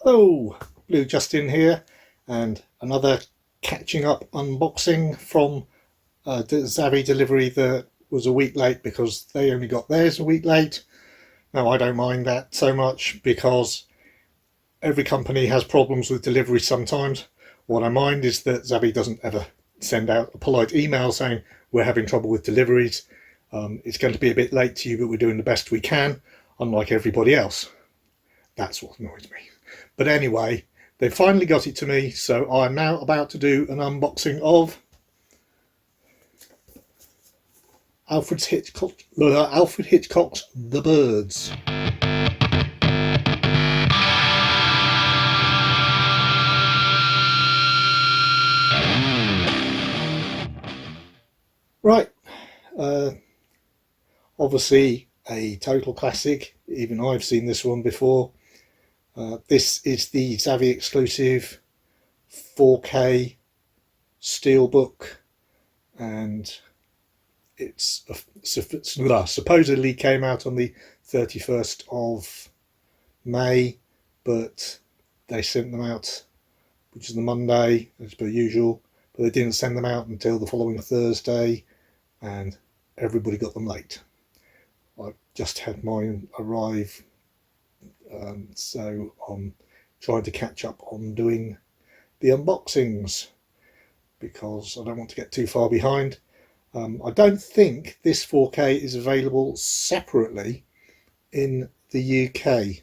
Hello, Blue Justin here, and another catching up unboxing from the Zavvi delivery that was a week late because they only got theirs a week late. Now, I don't mind that so much because every company has problems with delivery sometimes. What I mind is that Zavvi doesn't ever send out a polite email saying we're having trouble with deliveries. It's going to be a bit late to you, but we're doing the best we can, unlike everybody else. That's what annoys me. But anyway, they finally got it to me, so I'm now about to do an unboxing of Alfred Hitchcock's The Birds. Right, uh, obviously a total classic. Even I've seen this one before. This is the Zavvi exclusive 4K Steelbook, and it's supposedly came out on the 31st of May, but they sent them out, which is the Monday as per usual, but they didn't send them out until the following Thursday, and everybody got them late. I've just had mine arrive, so I'm trying to catch up on doing the unboxings because I don't want to get too far behind. I don't think this 4K is available separately in the UK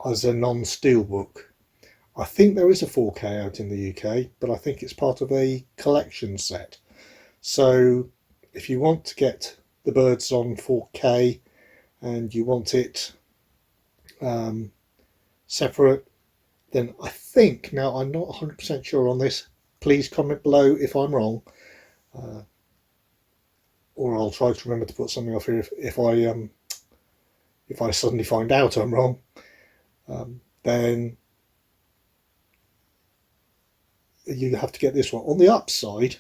as a non-steelbook. I think there is a 4K out in the UK, but I think it's part of a collection set. So if you want to get The Birds on 4K and you want it separate, then I think, now I'm not 100% sure on this, please comment below if I'm wrong, or I'll try to remember to put something off here if I suddenly find out I'm wrong. Then you have to get this one. On the upside,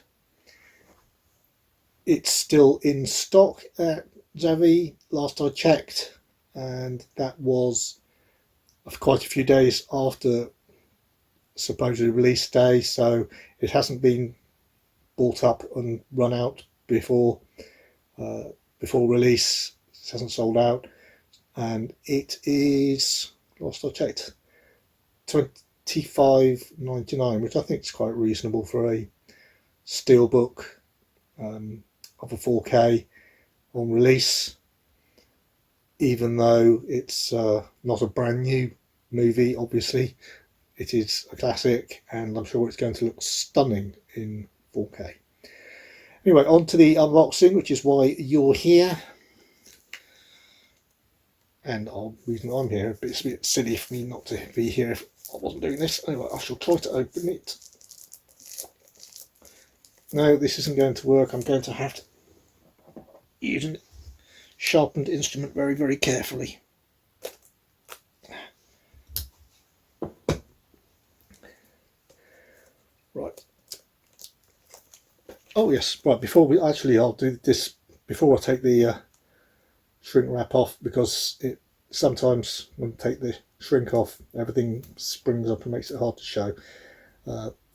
it's still in stock at Zavvi last I checked, and that was quite a few days after supposed release day, so it hasn't been bought up and run out before release. It hasn't sold out, and it is, last I checked, £25.99, which I think is quite reasonable for a steelbook of a 4K on release, even though it's not a brand new movie. Obviously it is a classic, and I'm sure it's going to look stunning in 4K. Anyway, on to the unboxing, which is why you're here. And the reason I'm here, it's a bit silly for me not to be here if I wasn't doing this. Anyway, I shall try to open it. No, this isn't going to work. I'm going to have to use a sharpened instrument very, very carefully. Right. Oh yes, right, before we actually, I'll do this before I take the shrink wrap off, because it sometimes when I take the shrink off, everything springs up and makes it hard to show.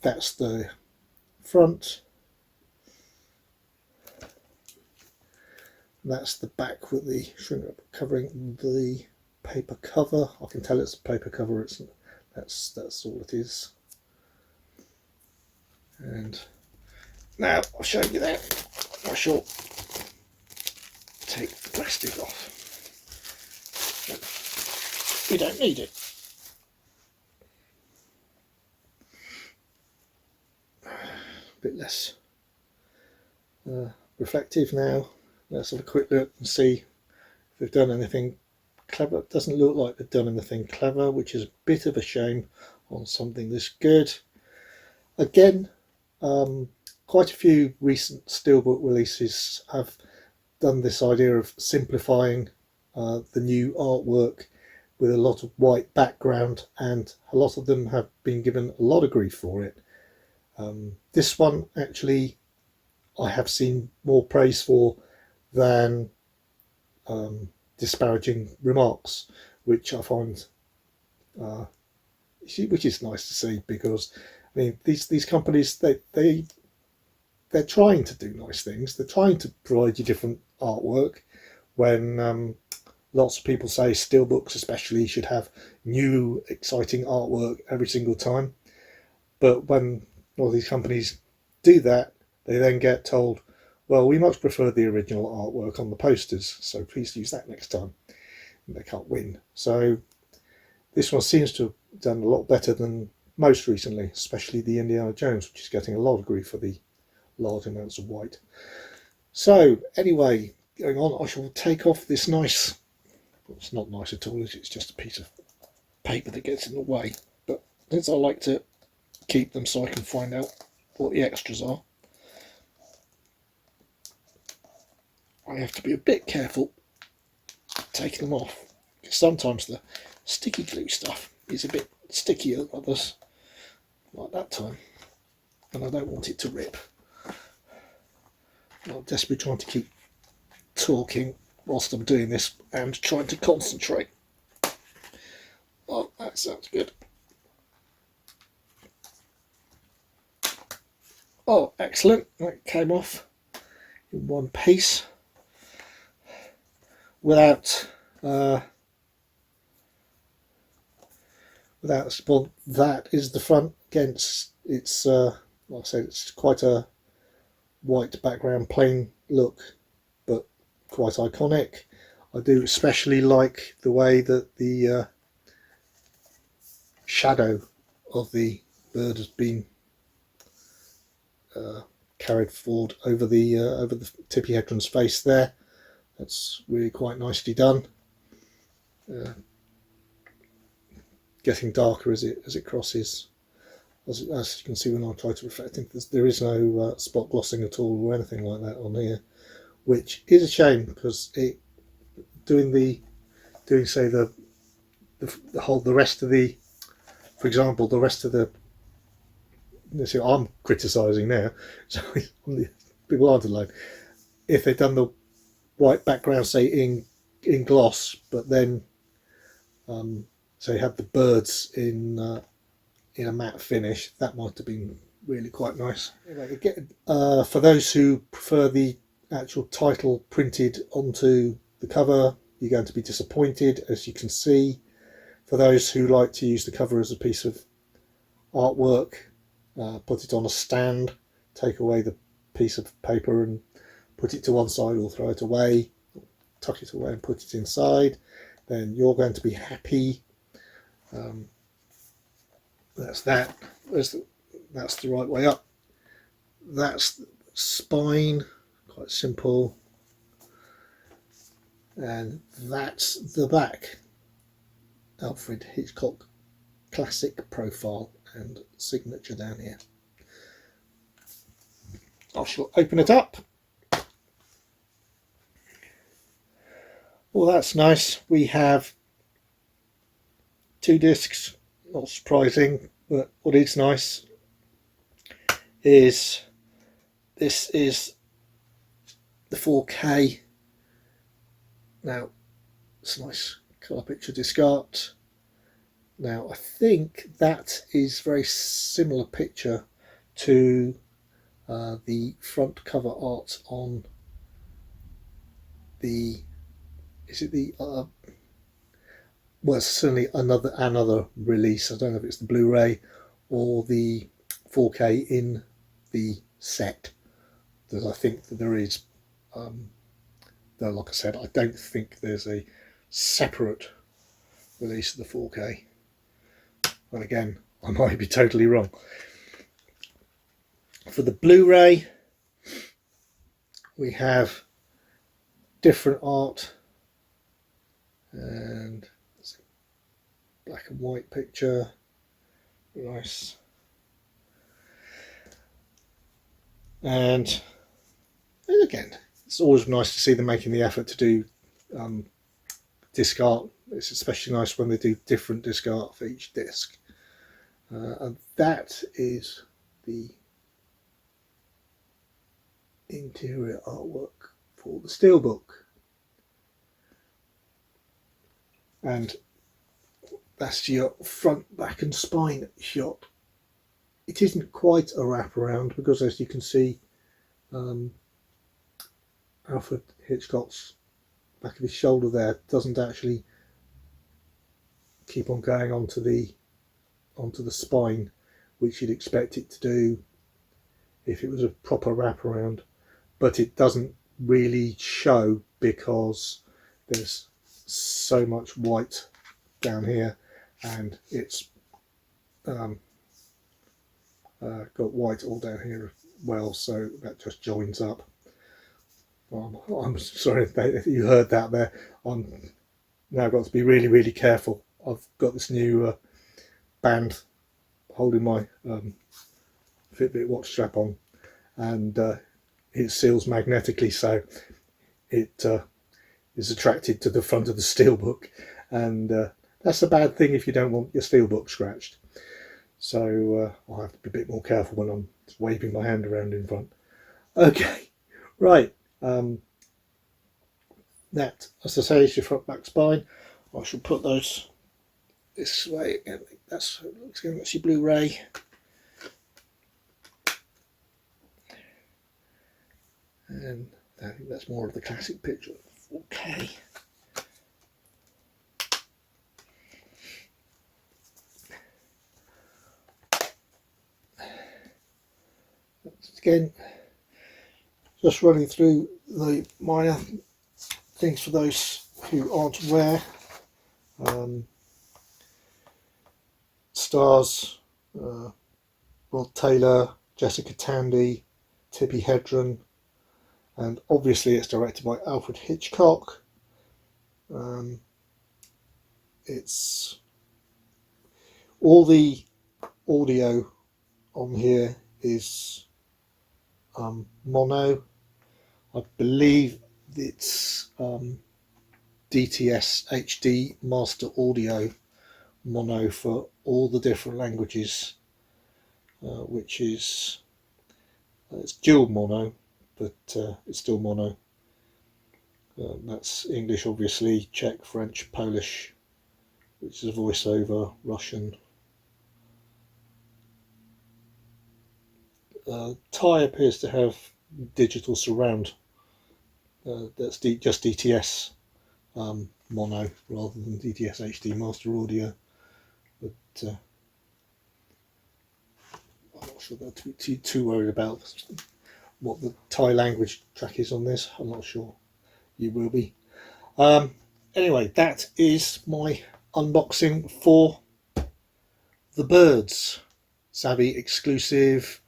That's the front. That's the back with the shrink wrap covering the paper cover. I can tell it's a paper cover. That's all it is. And now I'll show you that. I shall take the plastic off. We don't need it. A bit less reflective now. Let's have a quick look and see if they've done anything clever. It doesn't look like they've done anything clever, which is a bit of a shame on something this good. Again, quite a few recent steelbook releases have done this idea of simplifying the new artwork with a lot of white background, and a lot of them have been given a lot of grief for it. This one actually I have seen more praise for than disparaging remarks, which I find which is nice to see, because I mean these companies, they're trying to do nice things. They're trying to provide you different artwork. When lots of people say Steelbooks especially should have new exciting artwork every single time, but when all these companies do that, they then get told, well, we much prefer the original artwork on the posters, so please use that next time. And they can't win. So this one seems to have done a lot better than most recently, especially the Indiana Jones, which is getting a lot of grief for the large amounts of white. So anyway, going on, I shall take off this nice, well, it's not nice at all, it's just a piece of paper that gets in the way, but since I like to keep them so I can find out what the extras are, I have to be a bit careful taking them off, because sometimes the sticky glue stuff is a bit stickier than others, like that time, and I don't want it to rip. I'm desperately trying to keep talking whilst I'm doing this and trying to concentrate. Oh, that sounds good. Oh, excellent. That came off in one piece without well, that is the front. Again, it's like I said, it's quite a white background, plain look, but quite iconic. I do especially like the way that the shadow of the bird has been carried forward over the Tippi Hedren's face there. That's really quite nicely done. Getting darker as it crosses. As you can see when I try to reflect, there is no spot glossing at all or anything like that on here, which is a shame, because say the rest of the, for example, the rest of the, see, I'm criticising now, so people aren't alone. If they'd done the white background, say in gloss, but then say had the birds in a matte finish, that might have been really quite nice. Anyway, again, for those who prefer the actual title printed onto the cover, you're going to be disappointed, as you can see. For those who like to use the cover as a piece of artwork, put it on a stand, take away the piece of paper and put it to one side, or throw it away, tuck it away and put it inside, then you're going to be happy. That's that. That's the right way up. That's the spine, quite simple. And that's the back. Alfred Hitchcock classic profile and signature down here. I shall open it up. Well, that's nice. We have 2 discs. Not surprising, but what is nice is this is the 4K. Now, it's a nice colour picture disc art. Now, I think that is very similar picture to the front cover art on the, is it the well, it's certainly another release. I don't know if it's the Blu-ray or the 4K in the set. That I think that there is. Though, like I said, I don't think there's a separate release of the 4K. And again, I might be totally wrong. For the Blu-ray, we have different art, and black and white picture, nice. And again, it's always nice to see them making the effort to do disc art. It's especially nice when they do different disc art for each disc. And that is the interior artwork for the Steelbook. And that's your front, back and spine shot. It isn't quite a wraparound because, as you can see, Alfred Hitchcock's back of his shoulder there doesn't actually keep on going onto the spine, which you'd expect it to do if it was a proper wraparound, but it doesn't really show because there's so much white down here, and it's got white all down here as well, so that just joins up. I'm sorry if you heard that there. I'm now got to be really, really careful. I've got this new band holding my Fitbit watch strap on, and it seals magnetically, so it is attracted to the front of the Steelbook, and that's a bad thing if you don't want your Steelbook scratched. So I'll have to be a bit more careful when I'm waving my hand around in front. Okay, right. That, as I say, is your front, back, spine. I shall put those this way. That's your Blu-ray. And I think that's more of the classic picture. Okay. Again, just running through the minor things for those who aren't aware. Stars, Rod Taylor, Jessica Tandy, Tippi Hedren, and obviously it's directed by Alfred Hitchcock. It's all the audio on here is mono. I believe it's DTS HD Master Audio mono for all the different languages, which is it's dual mono, but it's still mono. That's English, obviously, Czech, French, Polish, which is a voiceover, Russian. Thai appears to have digital surround. That's just DTS mono rather than DTS HD Master Audio. But I'm not sure that too worried about what the Thai language track is on this. I'm not sure. You will be. Anyway, that is my unboxing for The Birds Zavvi exclusive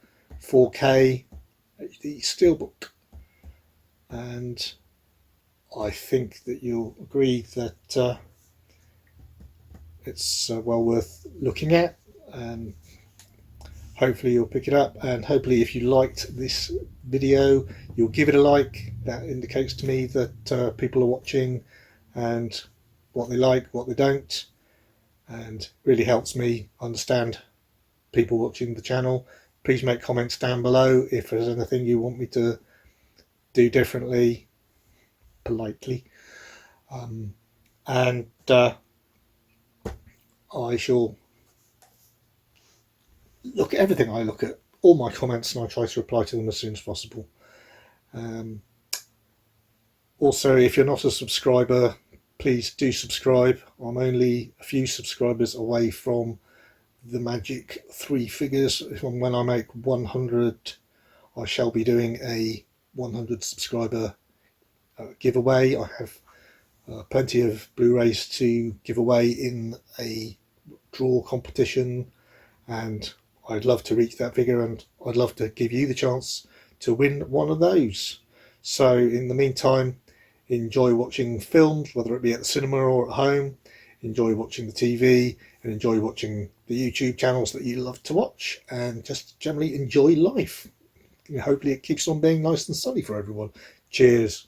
4K HD Steelbook, and I think that you'll agree that it's well worth looking at, and hopefully you'll pick it up, and hopefully if you liked this video you'll give it a like. That indicates to me that people are watching and what they like, what they don't, and really helps me understand people watching the channel. Please make comments down below if there's anything you want me to do differently, politely, and I shall look at everything. I look at all my comments and I try to reply to them as soon as possible. Also, if you're not a subscriber, please do subscribe. I'm only a few subscribers away from the magic 3 figures. When I make 100, I shall be doing a 100 subscriber giveaway. I have plenty of Blu-rays to give away in a draw competition, and I'd love to reach that figure, and I'd love to give you the chance to win one of those. So in the meantime, enjoy watching films, whether it be at the cinema or at home. Enjoy watching the TV and enjoy watching the YouTube channels that you love to watch, and just generally enjoy life. Hopefully it keeps on being nice and sunny for everyone. Cheers.